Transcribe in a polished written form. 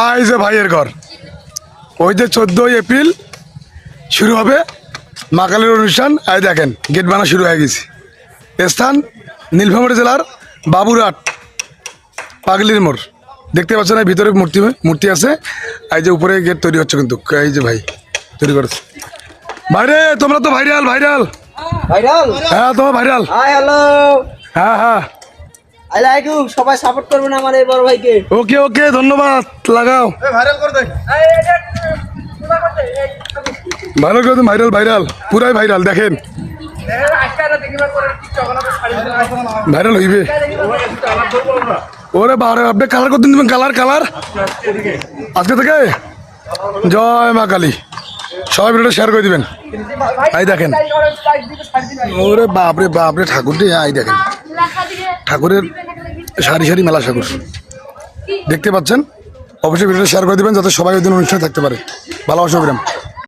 I যে ভাইয়ের ঘর, ওই যে 14 এপ্রিল শুরু হবে মা কালীর অনুষ্ঠান। এই দেখেন গেট বানা শুরু হয়ে গেছে। স্থান নীলফামারী জেলার বাবুরহাট পাগলির মোড়। দেখতে পাচ্ছেন এই ভিতরে মূর্তি আছে। এই যে উপরে গেট তৈরি হচ্ছে, কিন্তু এই যে ভাই তৈরি করেছে। ভাইরে তোমরা তো ভাইরাল ভাইরাল ভাইরাল। হ্যাঁ তোমার ভাইরাল। হাই হ্যালো, হ্যাঁ হ্যাঁ আই লাইক ইউ। সবাই সাপোর্ট করবেন আমার এই বড় ভাইকে। ওকে ওকে ধন্যবাদ। লাগাও ভাইরাল করে দেন। ভালো করে দিন, ভাইরাল ভাইরাল পুরাই ভাইরাল। দেখেন ভাইরাল হইবে। ওরে বারে আপনি কালার করতেন, তুমি কালার কালার আজকে থেকে। জয় মা কালী। সবাই ভিডিওটা শেয়ার করে দিবেন। এই দেখেন ওরে বাপরে বাপরে ঠাকুর দিয়ে। এই দেখেন ঠাকুরের সারি সারি মেলা ঠাকুর দেখতে পাচ্ছেন। অবশ্যই ভিডিওটা শেয়ার করে দিবেন যাতে সবাই ওই দিন অনুষ্ঠানে থাকতে পারে। ভালোবাসা অবিরাম।